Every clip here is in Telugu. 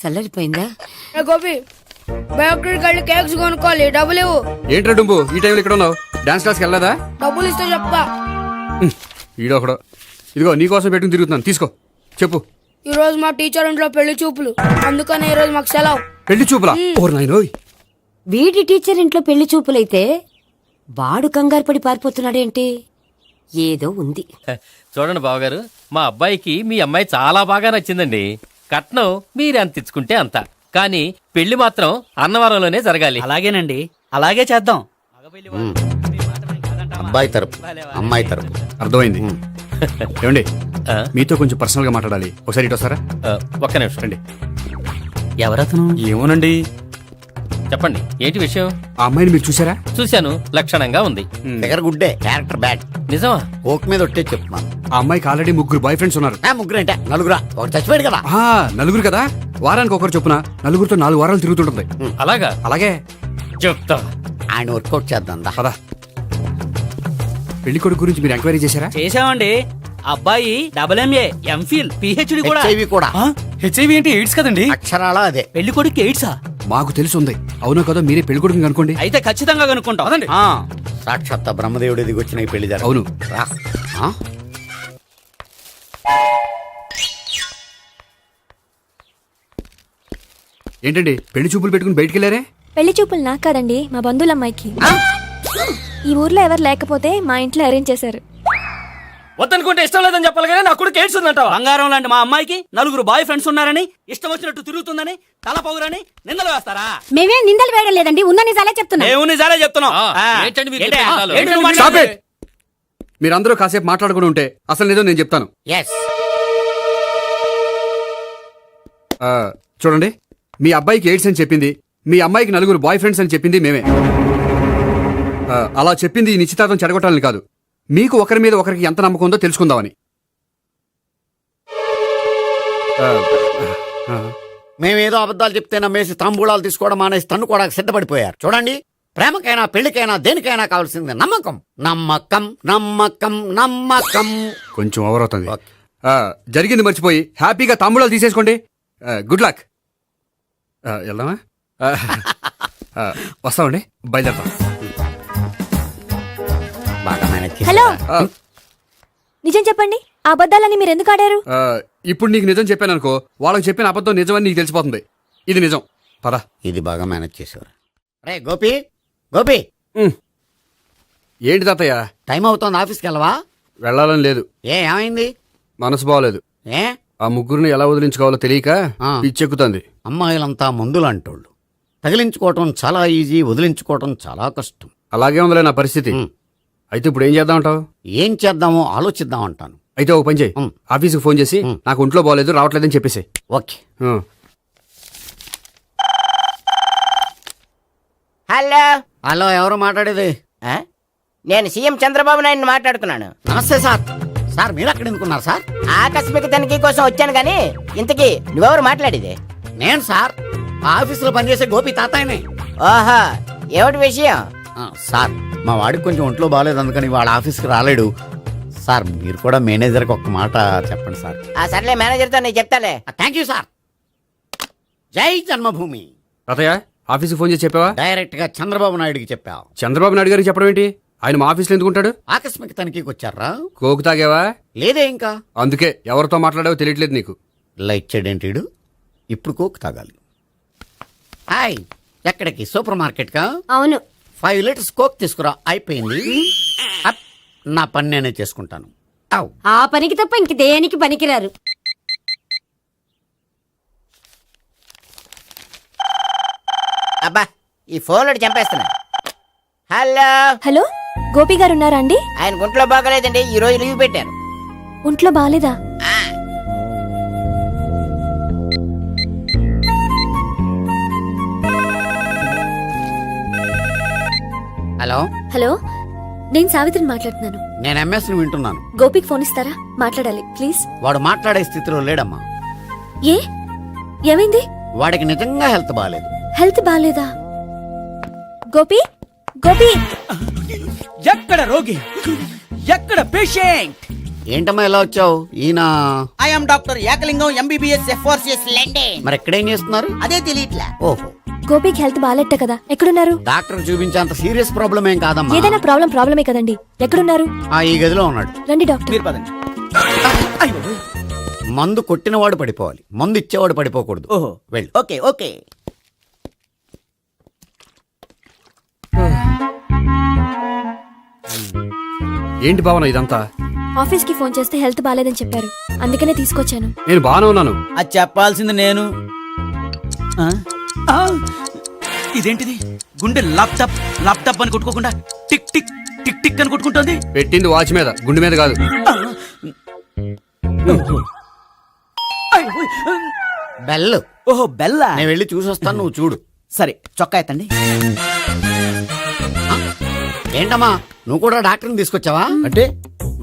చల్లరిపోయిందా? గోపి బయోక్రిటిక్ వెళ్ళి కేక్స్ కొనుక్కోవాలి, డబ్బులు ఇవ్వు. ఏంట్రా డుంబు ఈ టైంలో ఇక్కడ ఉన్నావు? డాన్స్ క్లాస్కి వెళ్ళదా? డబ్బులు ఇస్తే చెప్తా. ఈడొకడు. ఇదిగో నీకోసం పెట్టుకుని తిరుగుతున్నాను, తీసుకో. చెప్పు. ఈ రోజు మా టీచర్ ఇంట్లో పెళ్లి చూపులు, అందుకని ఈ రోజు మాకు సెలవు. పెళ్లి చూపులా? ఓర్ నాయనోయ్. వీడి టీచర్ ఇంట్లో పెళ్లి చూపులైతే వాడు కంగారు పడి పారిపోతున్నాడేంటి? ఏదో ఉంది. చూడండి బావగారు, మా అబ్బాయికి మీ అమ్మాయి చాలా బాగా నచ్చిందండి. కట్నం మీరు ఎంత ఇచ్చుకుంటే అంత, కానీ పెళ్లి మాత్రం అన్నవరంలోనే జరగాలి. అలాగేనండి, అలాగే చేద్దాం. అబ్బాయి తరపు అమ్మాయి తరపు. అర్థమైంది. ఏమండి ఆ? మీతో కొంచెం పర్సనల్ గా మాట్లాడాలి, ఒకసారి ఇటు వస్తారా? ఒక్క నిమిషం రండి. ఎవరతను? ఏమోనండి. చెప్పండి, ఏంటి విషయం? ఆ అమ్మాయిని మీరు చూసారా? చూశాను, లక్షణంగా ఉంది. ఫిగర్ గుడ్డే, క్యారెక్టర్ బ్యాడ్. నిజమా? కోక్ మీద ఒట్టే చెప్తున్నాను. ఆ అమ్మాయికి ఆల్రెడీ 3 బాయ్ ఫ్రెండ్స్ ఉన్నారు. ముగ్గురు అంటే నలుగురా, ఒకటి చచ్చిపోయాడు కదా. నలుగురు కదా, వారానికి ఒకరు చొప్పున నలుగురితో 4 వారాలు తిరుగుతుంటుంది. అలాగా? అలాగే. చెప్తా. ఆయన వర్కౌట్ చేద్దాం దా. పదా. పెళ్లి కొడుకు గురించి మీరు ఎంక్వైరీ చేశారా? చేసామండి. అబ్బాయి MA, MPhil, PhD కూడా. హెచ్ఐవి కూడా. హెచ్ఐవి అంటే ఎయిడ్స్ కదండి. అక్షరాల అదే. పెళ్లి కొడుకు ఎయిడ్సా? మాకు తెలిసి ఉంది. అవునో కదా, మీరే పెళ్లి కొడుకుని అనుకోండి. అయితే ఖచ్చితంగా కనుక్కుంటాం. అదండి. సాక్షాత్ బ్రహ్మదేవుడి దిగి వచ్చిన ఈ పెళ్లి జరగదు. అవును. రా. ఆ? ఏంటండి పెళ్లి చూపులు పెట్టుకుని బయటికి వెళ్ళారే? పెళ్లి చూపులు నాకు కాదండి, మా బంధువుల అమ్మాయికి. ఈ ఊర్లో ఎవరు లేకపోతే మా ఇంట్లో అరేంజ్ చేశారు. వద్దనుకుంటే ఇష్టం లేదని చెప్పాలి కానీ నా కూడా కేడ్స్ ఉందంటావా? బంగారం లాంటి మా అమ్మాయికి 4 బాయ్ ఫ్రెండ్స్ ఉన్నారని, ఇష్టం వచ్చినట్టు తిరుగుతుందని, తల పౌరని నిందలు వేస్తారా? మేమే నిందలు వేయడం లేదండి, ఉన్న నిజాలే చెప్తున్నా. మేము నిజాలే చెప్తున్నాం. ఏంటండి మీరు ఏంటి? చెప్పే నిజాలు? ఏంటి నువ్వు Stop మాట్లాడేది? it! మీరందరూ కాసేపు మాట్లాడుకుని ఉంటే అసలు నిజం నేను చెప్తాను. ఎస్. చూడండి, మీ అబ్బాయికి ఎయిడ్స్ అని చెప్పింది, మీ అమ్మాయికి 4 బాయ్ ఫ్రెండ్స్ అని చెప్పింది మేమే. అలా చెప్పింది ఈ నిశ్చితార్థం చెడగొట్టాలని కాదు, మీకు ఒకరి మీద ఒకరికి ఎంత నమ్మకం ఉందో తెలుసుకుందామని. మేమేదో అబద్ధాలు చెప్తే నమ్మేసి తాంబూలాలు తీసుకోవడం మానేసి తన్నుకోవడానికి సిద్ధపడిపోయారు. చూడండి, ప్రేమకైనా పెళ్లికైనా దేనికైనా కావాల్సింది నమ్మకం. నమ్మకం నమ్మకం నమ్మకం. కొంచెం ఓవర్ అవుతుంది. జరిగింది మర్చిపోయి హ్యాపీగా తాంబూలాలు తీసేసుకోండి. Good luck. వెళ్దామా? వస్తామండి, బయలుదేరతాం. బాగా మేనేజ్ చేశారా? హలో, నిజం చెప్పండి, ఆ అబద్ధాలని మీరు ఎందుకు ఆడారు? ఇప్పుడు నీకు నిజం చెప్పాను అనుకో, వాళ్ళకి చెప్పిన అబద్ధం నిజమని నీకు తెలిసిపోతుంది. ఇది నిజం. పద. ఇది బాగా మేనేజ్ చేసేవారు. రే గోపి, గోపి, ఏంటి తాతయ్య? టైం అవుతోంది, ఆఫీస్కి వెళ్ళవా? వెళ్ళాలని లేదు. ఏమైంది? మనసు బాగోలేదు. ఏ ఆ ముగ్గురిని ఎలా వదిలించుకోవాలో తెలియక పిచ్చెక్కుతుంది. అమ్మాయిలంతా మందులాంటోళ్ళు. తగిలించుకోవటం చాలా ఈజీ, వదిలించుకోవటం చాలా కష్టం. అలాగే ఉందిలే నా పరిస్థితి. అయితే ఇప్పుడు ఏం చేద్దామంటావు? ఏం చేద్దామో ఆలోచిద్దాం అంటాను. అయితే ఒక పని చేయి, ఆఫీస్కి ఫోన్ చేసి నాకు ఒంట్లో బాగోలేదు రావట్లేదని చెప్పేసి. ఓకే. హలో హలో, ఎవరు మాట్లాడేది? నేను సీఎం చంద్రబాబు నాయుడు మాట్లాడుతున్నాను. నమస్తే సార్. సార్ మీరు అక్కడ ఎందుకున్నారు సార్? ఆకస్మిక తనిఖీ కోసం వచ్చాను గానీ ఇంతకీ నువ్వెవరు మాట్లాడేది? నేను సార్, ఆ ఆఫీసులో పనిచేసే గోపి తాతాయనే. ఓహో, ఏమిటి విషయం? సార్, మా వాడికి కొంచెం ఒంట్లో బాగాలేదు, అందుకని వాళ్ళ ఆఫీస్కి రాలేడు. సార్, మీరు కూడా మేనేజర్కి ఒక మాట చెప్పండి సార్. సర్లే, మేనేజర్తో నేను చెప్తాలే. Thank you sir. జై జన్మభూమి. తాతయ్య, ఆఫీస్కి ఫోన్ చేసి చెప్పావా? డైరెక్ట్ గా చంద్రబాబు నాయుడుకి చెప్పావు. చంద్రబాబు నాయుడు గారికి చెప్పడం ఏంటి? ఆయన మా ఆఫీస్లో ఎందుకుంటాడు? ఆకస్మిక తనిఖీకి వచ్చారా? కోకు తాగావా? లేదే ఇంకా. అందుకే ఎవరితో మాట్లాడావో తెలియట్లేదు నీకు. లైట్ చేయడేంటిడు, ఇప్పుడు కోక్ తాగాలి. హాయ్, ఎక్కడికి? సూపర్ మార్కెట్ కా? అవును. 5 లీటర్స్ కోక్ తీసుకురా. అయిపోయింది. అప్, నా పని నేనే చేసుకుంటాను. ఆ పనికి తప్ప ఇంక దేనికి పనికిరారు. అబ్బా, ఈ ఫోన్ లో చంపేస్తున్నా. హలో హలో, గోపి గారు ఉన్నారా అండి? ఆయన గుంట్లో బాగలేదండి, ఈ రోజు లీవ్ పెట్టారు. ఒంట్లో బాలేదా? హలో హలో, నేను సావిత్రిని మాట్లాడుతున్నాను. నేను ఎంఎస్ని వింటున్నాను. గోపికి ఫోన్ ఇస్తారా? మాట్లాడాలి ప్లీజ్. వాడు మాట్లాడే స్థితిలో లేడమ్మా. ఏ, ఏమైంది? వాడికి నిజంగా హెల్త్ బాగాలేదు. హెల్త్ బాలేదా? గోపి, గోపి, ఎక్కడ రోగి, ఎక్కడ పేషెంట్? ఏంటమ్మా ఎలా వచ్చావు? ఈయన I'm doctor Ekalingam MBBS FRCS London. మరి ఎక్కడేం చేస్తున్నారు? అదే తెలియట్లా. ఓహో, గోపికి హెల్త్ బాగాలెట్ట కదా, ఎక్కడున్నారు? డాక్టర్ చూపించేంత సీరియస్ ప్రాబ్లం ఏం కాదమ్మా. ఏదైనా ప్రాబ్లమే కదండి, ఎక్కడున్నారు? ఈ గదిలో ఉన్నాడు. రండి డాక్టర్. మీరు పదండి. మందు కొట్టినవాడు పడిపోవాలి, మందు ఇచ్చేవాడు పడిపోకూడదు. ఓహో, వెళ్ళు. Okay okay. ఏంటి భావన ఇదంతా? ఆఫీస్ కి ఫోన్ చేస్తే హెల్త్ బాగాలేదని చెప్పారు, అందుకనే తీసుకొచ్చాను. నేను బాగానే ఉన్నాను. అది చెప్పాల్సింది నేను. ఆ? ఆ! ఇదేంటిది? గుండె ల్యాప్టాప్ ల్యాప్టాప్ అని కొట్టుకోకుండా టిక్ టిక్ టిక్ టిక్ అని కొట్టుకుంటుంది. పెట్టింది వాచ్ మీద, గుండె మీద కాదు. బెల్. ఓహో, బెల్లా. నేను వెళ్ళి చూసొస్తాను, నువ్వు చూడు. సరే, చొక్కా ఎత్తండి. ఏంటమ్మా, నువ్వు కూడా డాక్టర్ని తీసుకొచ్చావా? అంటే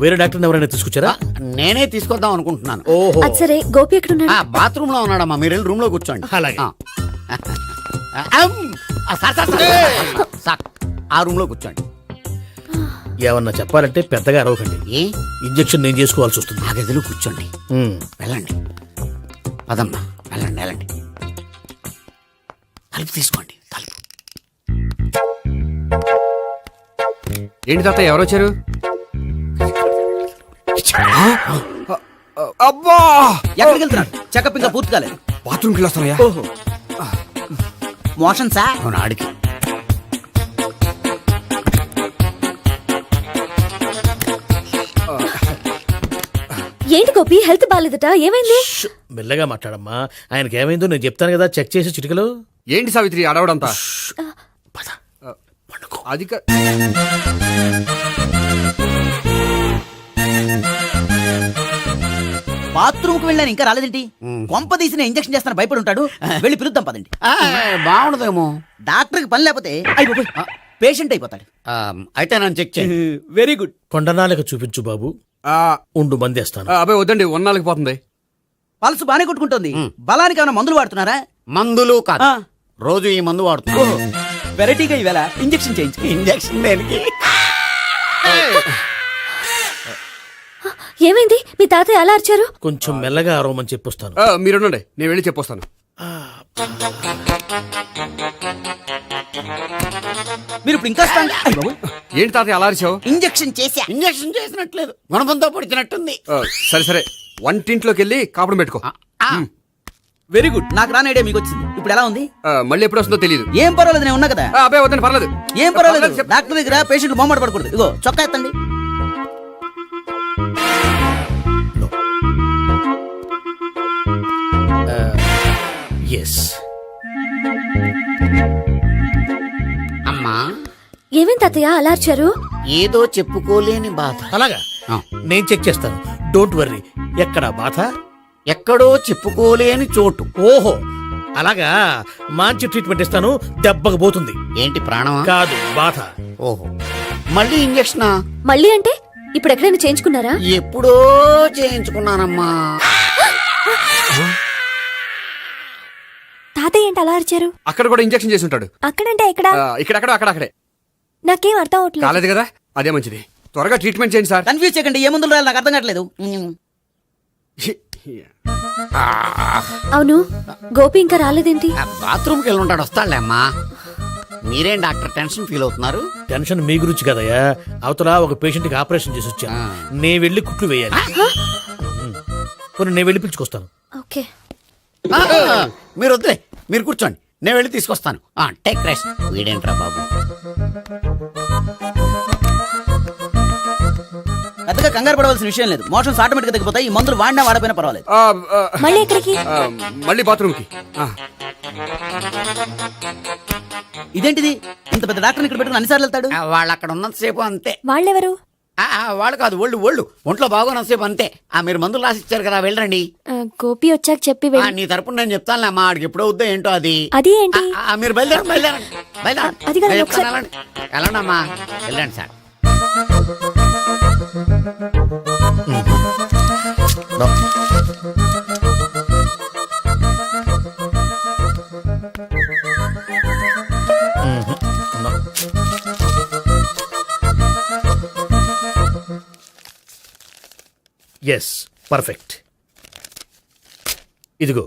వేరే డాక్టర్ ఎవరైనా తీసుకొచ్చారా? నేనే తీసుకొద్దాం అనుకుంటున్నాను. ఓహో, అది సరే, గోపి ఎక్కడున్నాడు? బాత్రూమ్ లో ఉన్నాడమ్మా, మీరు వెళ్ళి రూమ్ లో కూర్చోండి. అలాగే. సార్, ఆ రూమ్ లో కూర్చోండి. ఏమన్నా చెప్పాలంటే పెద్దగా అరవకండి. ఏ ఇంజెక్షన్ నేను చేసుకోవాల్సి వస్తుంది. ఆ గదిలో కూర్చోండి. వెళ్ళండి, పదమ్మా, వెళ్ళండి వెళ్ళండి. తలుపు తీసుకోండి, తలుపు. ఏంటి తాత ఎవరు వచ్చారు? అబ్బా, ఎక్కడికి వెళ్తున్నాడు? చెకప్ ఇంకా పూర్తి కాలేదు. బాత్రూమ్కి వెళ్ళొస్తానయ్యా. ఓహో, మోషన్ సార్. అవును, ఆడికి. ఏంటి గోపి, హెల్త్ బాగాలేదట, ఏమైంది? మెల్లగా మాట్లాడమ్మా, ఆయనకి ఏమైందో నేను చెప్తాను కదా, చెక్ చేసి చిటికలో. ఏంటి సావిత్రి అడవడంతా? పద, పండుకో. అది బాత్రూమ్ కు వెళ్ళాను, ఇంకా రాలేదేంటి? కొంప తీసిన ఇంజక్షన్ చేస్తాను భయపడి ఉంటాడు. వెళ్ళి పిలుద్దాం పదండి. బాగుండదేమో. డాక్టర్ కి పని లేకపోతే పేషెంట్ అయిపోతాడు. అయితే నన్ను చెక్ చేయండి. Very good. కొండనాలకు చూపించు బాబు, ఉండు మందేస్తాను. అబ్బాయి వద్దండి, ఉన్నాళ్ళకి పోతుంది. పల్స్ బానే కొట్టుకుంటుంది. బలానికి ఏమైనా మందులు వాడుతున్నారా? మందులు కాదు, రోజు ఈ మందు వాడుతున్నా. వెరైటీగా ఈవేళ ఇంజక్షన్ చేయించు. ఇంజక్షన్ దేనికి? ఏమైంది? మీ తాతయ్య అలా అరిచారు? కొంచెం మెల్లగా అరవమని చెప్పొస్తాను. మీరుండండి, నేను వెళ్ళి చెప్పొస్తాను. మీరు ఇప్పుడు ఇంకా strong. అయ్ బాబోయ్. ఏంటి తాత అలా అరిచావు? ఇంజక్షన్ చేశా. ఇంజక్షన్ చేసినట్లేదు, గుణపంతో పొడిచినట్టుంది. సరే సరే, వంటింట్లోకి వెళ్ళి కాపురం పెట్టుకో. Very good. నాకు రాని ఐడియా మీకు వచ్చింది. ఇప్పుడు ఎలా ఉంది? మళ్ళీ ఎప్పుడు వస్తుందో తెలియదు. ఏం పర్వాలేదు, నేను ఉన్నా కదా. అబ్బాయి వద్దండి, పర్లేదు. ఏం పర్వాలేదు. డాక్టర్ దగ్గర పేషెంట్ మొహమాట పడకూడదు. ఇగో చొక్కా ఎత్తండి. ఎస్. అమ్మా, ఏమైంది తాతయ్య అలా అరిచారు? ఏదో చెప్పుకోలేని బాధ. అలాగా, నేను చెక్ చేస్తాను, డోంట్ వర్రీ. ఎక్కడ బాధ? ఎక్కడో చెప్పుకోలేని చోటు. ఓహో, అలాగా. మంచి ట్రీట్మెంట్ ఇస్తాను, దెబ్బకు పోతుంది. ఏంటి, ప్రాణమా? కాదు, బాధ. ఓహో, మళ్ళీ ఇంజక్షనా? మళ్ళీ అంటే ఇప్పుడు ఎక్కడైనా చేయించుకున్నారా? ఎప్పుడో చేయించుకున్నానమ్మా. తాతయ్య ఏంటి అలా అరిచారు? అక్కడ కూడా ఇంజక్షన్ చేసి ఉంటాడు. అక్కడంటే ఎక్కడ? ఇక్కడక్కడ అక్కడే. నాకేం అర్థం అవట్లేదు. కాలేదు కదా, అదే మంచిది. త్వరగా ట్రీట్మెంట్ చేయండి సార్. కన్ఫ్యూజ్ చేయకండి. ఏ మందులు రాయాలి నాకు అర్థం కావట్లేదు. అవును, గోపి ఇంకా రాలేదేంటి? బాత్రూమ్కి వెళ్ళి ఉంటాడు, వస్తాడులే అమ్మా. మీరేం డాక్టర్ టెన్షన్ ఫీల్ అవుతున్నారు? టెన్షన్ మీ గురించి కదయ్యా, అవతల ఒక పేషెంట్ కి ఆపరేషన్ చేసి వచ్చా. నే వెళ్ళి కుట్లు వేయాలి. కొన్ని నేను వెళ్ళి పిలుచుకొస్తాను. ఓకే. మీరు వద్దులే, మీరు కూర్చోండి, నేను వెళ్ళి తీసుకొస్తాను. Take rest. వీడేంట్రా బాబు. పెద్దగా కంగారు పడవలసిన విషయం లేదు. మోషన్స్ ఆటోమేటిక్ గా తగ్గిపోతాయి. ఈ మందులు వాడినా వాడపోయినా పర్వాలేదు. మళ్ళీ ఎక్కడికి? మళ్ళీ బాత్రూమ్కి. ఇదేంటిది? ఇంత పెద్ద డాక్టర్ ఇక్కడ పెట్టుకుని అన్నిసార్లు వెళ్తాడు. వాళ్ళు అక్కడ ఉన్నంతసేపు అంతే. వాళ్ళెవరు? వాళ్ళు కాదు, ఒంట్లో బాగోనంతసేపు అంతే. మీరు మందులు రాసి ఇచ్చారు కదా, వెళ్ళండి. గోపి వచ్చాక చెప్పి నీ తరపున నేను చెప్తానులే అమ్మా, ఆడికి ఎప్పుడో వద్దో ఏంటో అది. అది ఏంటి? మీరు బయలుదేరండి. అది కదా, వెళ్ళండి అమ్మా, వెళ్ళండి సార్. Yes perfect. ఇదిగో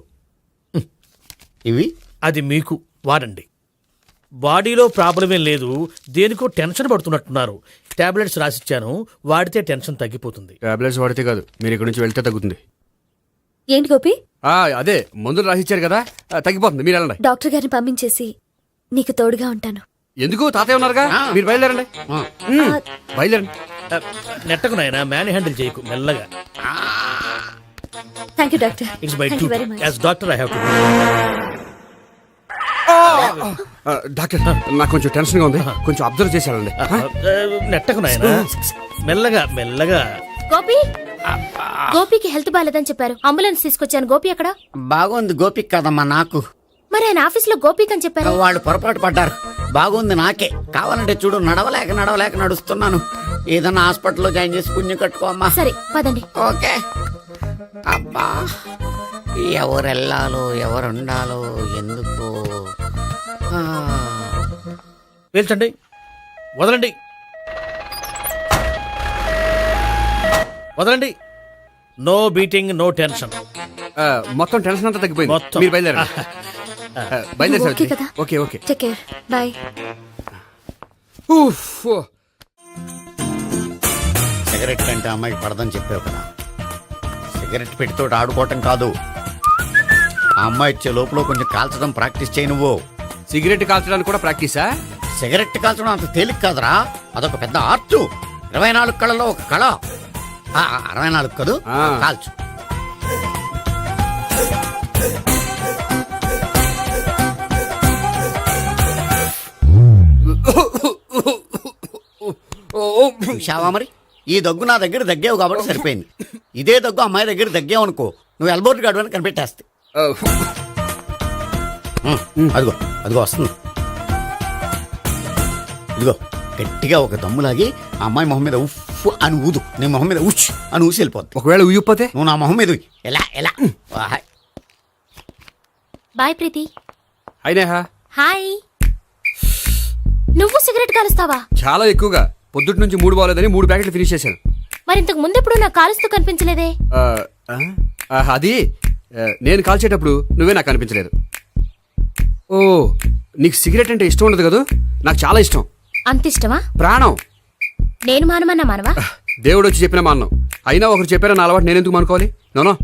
ఇవి అది మీకు వాడండి. బాడీలో ప్రాబ్లం ఏం లేదు, దేనికో టెన్షన్ పడుతున్నట్టున్నారు. టాబ్లెట్స్ రాసిచ్చాను, వాడితే టెన్షన్ తగ్గిపోతుంది. టాబ్లెట్స్ వాడితే కాదు, మీరు ఇక్కడ నుంచి వెళ్తే తగ్గుతుంది. ఏంటి గోపి? అదే మందులు రాసిచ్చారు కదా, తగ్గిపోతుంది. మీరు వెళ్ళండి. డాక్టర్ గారిని పంపించేసి నీకు తోడుగా ఉంటాను. ఎందుకు? తాతయ్య ఉన్నారుగా, మీరు బయలుదేరండి. బయలుదేరండి. నెట్టకు నాయనా, మ్యాన్ హ్యాండిల్ చేయకు, మెల్లగా. Thank you doctor. It's my Thank you very much. As doctor I have to. Doctor, నాకు కొంచెం టెన్షన్ గా ఉంది, కొంచెం అబ్జర్వ్ చేసి వెళ్ళండి. నెట్టకు నాయనా, మెల్లగా మెల్లగా. గోపి, గోపికి హెల్త్ బాలేదని చెప్పారు, అంబులెన్స్ తీసుకొచ్చాను. గోపి ఎక్కడ? బాగుంది గోపిక్ కదమ్మా నాకు. మరి ఆయన ఆఫీస్ లో గోపిక్ అని చెప్పారు. వాళ్ళు పొరపాటు పడ్డారు. బాగుంది నాకే. కావాలంటే చూడు, నడవలేక నడుస్తున్నాను. ఏదన్నా హాస్పిటల్లో జాయిన్ చేసి పుణ్యం కట్టుకోమ్మా. సరే పదండి. ఓకే. అబ్బా, ఎవరెళ్ళాలో ఎవరుండాలో ఎందుకు. పేల్చండి, వదలండి, వదలండి. No beating, no tension. మొత్తం టెన్షన్ అంతా తగ్గిపోయింది. మొత్తం. మీరు బయలుదేరండి. బయలుదేరి ఓకే కదా? Okay okay. Take care, bye. Cigarette కంటే అమ్మాయికి పడదని చెప్పావు కదా. సిగరెట్ పెట్టితో ఆడుకోవటం కాదు, ఆ అమ్మాయి ఇచ్చే లోపల కొంచెం కాల్చడం ప్రాక్టీస్ చేయి నువ్వు. సిగరెట్ కాల్చడానికి కూడా ప్రాక్టీసా? సిగరెట్ కాల్చడం అంత తేలిక కాదురా, అదొక పెద్ద ఆర్ట్. 24 కళలో ఒక కళ. 64 కదూ, కాల్చు. చూశావా మరి, ఈ దగ్గు నా దగ్గర దగ్గేవు కాబట్టి సరిపోయింది. ఇదే దగ్గు అమ్మాయి దగ్గర దగ్గేవు అనుకో, నువ్వు ఎల్బోర్డ్ గాడు అని కనిపెట్టేస్తే. అదిగో అదిగో వస్తుంది. ఇదిగో గట్టిగా ఒక దమ్ములాగి ఆ అమ్మాయి మొహం మీద ఉఫ్ అని ఊదు. నీ మొహం మీద ఉచ్ అని ఊసి వెళ్ళిపోద్ది. ఒకవేళ ఉయ్యిపోతే నువ్వు నా మొహం మీద ఉయ్. ఎలా ఎలా. బాయ్ ప్రీతి. అయినా హాయ్. నువ్వు సిగరెట్ కాలుస్తావా? చాలా ఎక్కువగా. పొద్దుటి నుంచి 3 బాలేదని 3 ప్యాకెట్లు ఫినిష్ చేశాను. మరి ఇంతకు ముందెప్పుడు నాకు కాలుస్తూ కనిపించలేదే? అది నేను కాల్చేటప్పుడు నువ్వే నాకు అనిపించలేదు. ఓ, నీకు సిగరెట్ అంటే ఇష్టం ఉండదు కదా? నాకు చాలా ఇష్టం. అంత ఇష్టమా? ప్రాణం. నేను మానమన్నా మానవా? దేవుడు వచ్చి చెప్పిన మానం. అయినా ఒకరు చెప్పారా నా అలవాటు నేనెందుకు మానుకోవాలి? నోనో.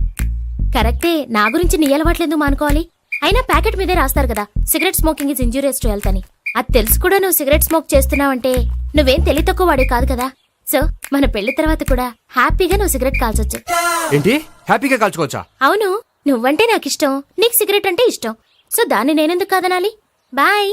కరెక్టే, నా గురించి నీ అలవాట్లు ఎందుకు మానుకోవాలి? అయినా ప్యాకెట్ మీదే రాస్తారు కదా, cigarette smoking is injurious to health అని. అది తెలుసు కూడా నువ్వు సిగరెట్ స్మోక్ చేస్తున్నావంటే నువ్వేం తెలివి తక్కువ వాడే కాదు కదా. సో మన పెళ్లి తర్వాత కూడా హ్యాపీగా నువ్వు సిగరెట్ కాల్చొచ్చు. ఏంటి? హ్యాపీగా కాల్చుకోవచ్చా? అవును, నువ్వంటే నాకు ఇష్టం, నీకు సిగరెట్ అంటే ఇష్టం. సో దాన్ని నేనెందుకు కాదనాలి? బాయ్.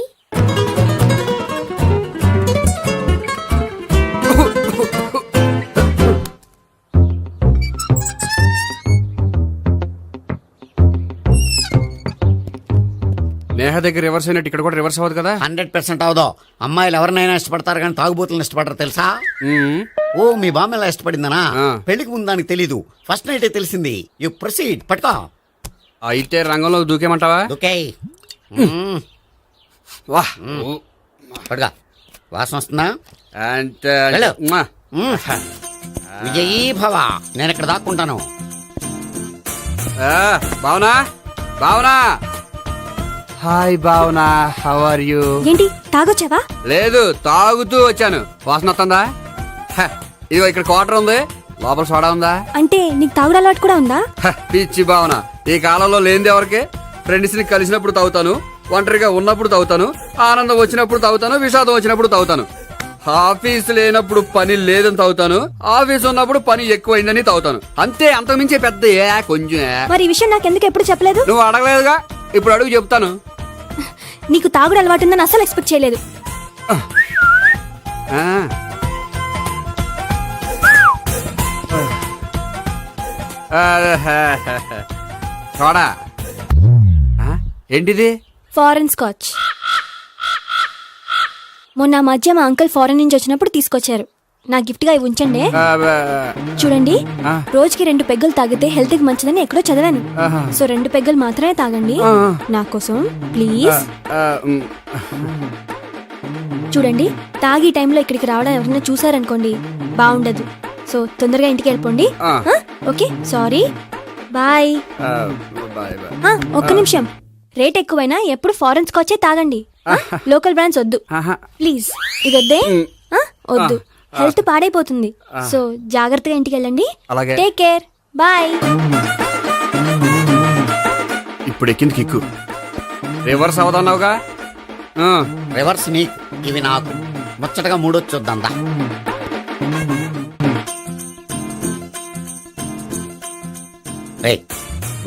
నేహ దగ్గర రివర్స్ అయినట్టు ఇక్కడ కూడా రివర్స్ అవ్వదు కదా? 100% అవదో. అమ్మాయిలు ఎవరినైనా ఇష్టపడతారు కానీ తాగుబోతులను ఇష్టపడరు తెలుసా? ఓ, మీ బామ్మ ఎలా ఇష్టపడిందనా? పెళ్లికి ముందు దానికి తెలీదు, ఫస్ట్ నైటే తెలిసింది. You proceed. పట్టుకో. అయితే రంగంలో దూకేమంటావా? ఓకే. వాహ్, పట్టుకో. వాసన వస్తుందా? వెళ్ళు. విజయీ భవ. నేను ఇక్కడ దాక్కుంటాను. Bhavana, Bhavana. Hi Bhavana, how are you? ఏంటి తాగొచ్చావా? లేదు, తాగుతూ వచ్చాను. వాసన వస్తుందా? ఇదిగో ఇక్కడ క్వార్టర్ ఉంది, లోపల సోడా ఉందా? అంటే నీకు తాగుడు అలవాటు కూడా ఉందా? పిచ్చి భావన, ఈ కాలంలో లేనిది ఎవరికి? ఫ్రెండ్స్ ని కలిసినప్పుడు తాగుతాను, ఒంటరిగా ఉన్నప్పుడు తాగుతాను, ఆనందం వచ్చినప్పుడు తాగుతాను, విషాదం వచ్చినప్పుడు తాగుతాను. ఆఫీస్ లేనప్పుడు పని లేదని తాగుతాను, ఆఫీస్ ఉన్నప్పుడు పని ఎక్కువైందని తాగుతాను. అంతే, అంతకుమించే పెద్ద కొంచెం. మరి ఈ విషయం నాకెందుకు ఎప్పుడు చెప్పలేదు? నువ్వు అడగలేదుగా, ఇప్పుడు అడుగు చెప్తాను. నీకు తాగుడు అలవాటు ఉందని అసలు ఎక్స్పెక్ట్ చేయలేదు. చూడా. ఏంటిది? Foreign scotch. మొన్న మధ్య మా అంకుల్ ఫారెన్ నుంచి వచ్చినప్పుడు తీసుకొచ్చారు. నా గిఫ్ట్ గా ఇవి ఉంచండి. చూడండి, రోజుకి 2 పెగ్గులు తాగితే హెల్త్ కి మంచిదని ఎక్కడో చదివాను. సో 2 పెగ్గులు మాత్రమే తాగండి నా కోసం ప్లీజ్. చూడండి, తాగి టైంలో ఇక్కడికి రావడం ఎవరైనా చూసారనుకోండి బాగుండదు. సో తొందరగా ఇంటికి వెళ్ళిపోండి. Okay sorry bye. Bye bye. ఒక్క నిమిషం, రేట్ ఎక్కువైనా ఎప్పుడు ఫారెన్ స్కాచే తాగండి. లోకల్ బ్రాండ్స్ వద్దు ప్లీజ్. ఇది వద్దే? వద్దు, హెల్త్ పాడైపోతుంది. సో జాగ్రత్తగా ఇంటికి వెళ్ళండి. అలాగే. Take care, bye. ఇప్పుడు ఎక్కింది కిక్కు. రివర్స్ అవదన్నావుగా. రివర్స్ నీకు, ఇవి నాకు. ముచ్చటగా మూడొచ్చొద్దా.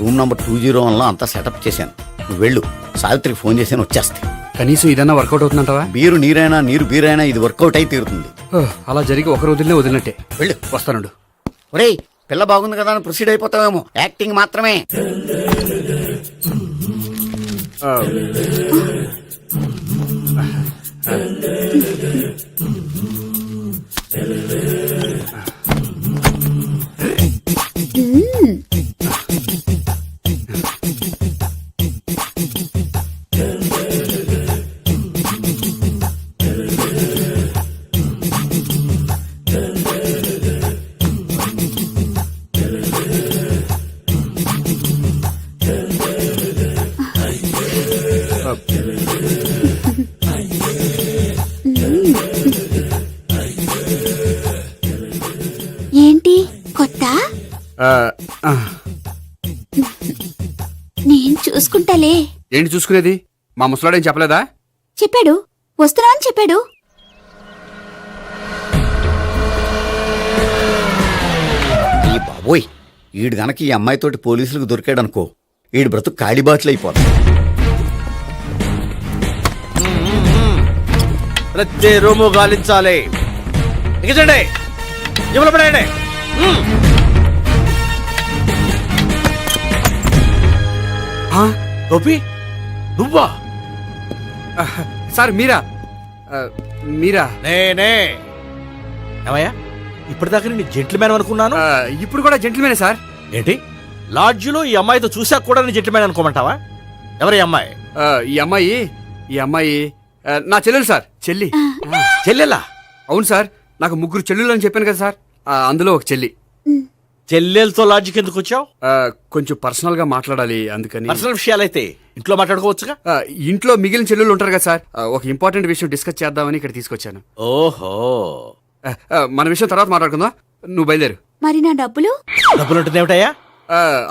రూమ్ నంబర్ 201లో అంతా సెటప్ చేశాను. నువ్వు వెళ్ళు, సావిత్రికి ఫోన్ చేశాను, వచ్చేస్తే. కనీసం ఇదన్నా వర్కౌట్ అవుతుందంటావా? బీరు నీరైనా నీరు బీరైనా ఇది వర్కౌట్ అయి తీరుతుంది. అలా జరిగి ఒక రోజులనే వదిలినట్టే. వెళ్ళు. వస్తానుండు. ఒరేయ్, పిల్ల బాగుంది కదా అని ప్రొసీడ్ అయిపోతావేమో. యాక్టింగ్ మాత్రమే. ఏంటి కొత్త? నేను చూసుకుంటాలే. ఏంటి చూసుకునేది? మా ముసలాడేం చెప్పలేదా? చెప్పాడు, వస్తున్నా అని చెప్పాడు. ఈ బాబోయ్, ఈడు గనక ఈ అమ్మాయితోటి పోలీసులకు దొరికాడనుకో, ఈడు బ్రతుకు కాళీబాట్లు అయిపోతాడు. ప్రతి రూము గాలించాలి. ఎగచండి, ఇవ్వలు పడండి. గోపి, నువ్వా? సార్ మీరా? మీరా? నేనే. ఏమయ్యా, ఇప్పటిదాకా నేను జెంట్లమ్యాన్ అనుకున్నాను. ఇప్పుడు కూడా జెంటిల్మేనే సార్. ఏంటి, లాడ్జిలో ఈ అమ్మాయితో చూసాక కూడా నేను జెంట్లమ్యాన్ అనుకోమంటావా? ఎవరి అమ్మాయి? ఈ అమ్మాయి నా చెల్లెలు సార్. చెల్లి. చెల్లెలా? అవును సార్, నాకు 3 చెల్లెలు అని చెప్పాను కదా సార్, అందులో ఒక చెల్లి. చెల్లెలతో లాడ్జికి ఎందుకు వచ్చావు? కొంచెం పర్సనల్ గా మాట్లాడాలి, అందుకని. పర్సనల్ విషయాలైతే ఇంట్లో మాట్లాడుకోవచ్చుగా. ఇంట్లో మిగిలిన చెల్లెలు ఉంటారు కదా సార్, ఒక ఇంపార్టెంట్ విషయం డిస్కస్ చేద్దామని ఇక్కడ తీసుకొచ్చాను. ఓహో, మన విషయం తర్వాత మాట్లాడుకుందాం. నువ్వు బయలుదేరు. మరి నా డబ్బులు? డబ్బులు ఉంటుంది ఏమిటయ్యా?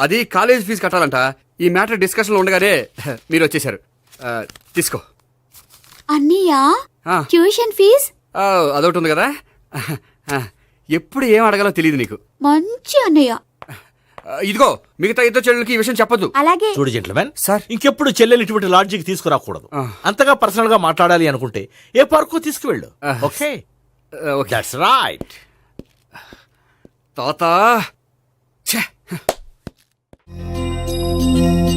అది కాలేజ్ ఫీజు కట్టాలంట. ఈ మ్యాటర్ డిస్కషన్ లో ఉండగానే మీరు వచ్చేసారు. తీసుకో. అన్నయ్యా, ట్యూషన్ ఫీజ్? అదొకటి ఉంది కదా. ఎప్పుడు ఏం అడగాలో తెలియదు నీకు. మంచి అన్నయ్య. ఇదిగో, మిగతా ఇద్దరు చెల్లెలకి ఈ విషయం చెప్పొద్దు. అలాగే. చూడు జెంట్లమెన్ సార్, ఇంకెప్పుడు చెల్లెలు ఇటువంటి లాడ్జికి తీసుకురాకూడదు. అంతగా పర్సనల్ గా మాట్లాడాలి అనుకుంటే ఏ పార్కు తీసుకువెళ్ళు. Okay, that's right. తాత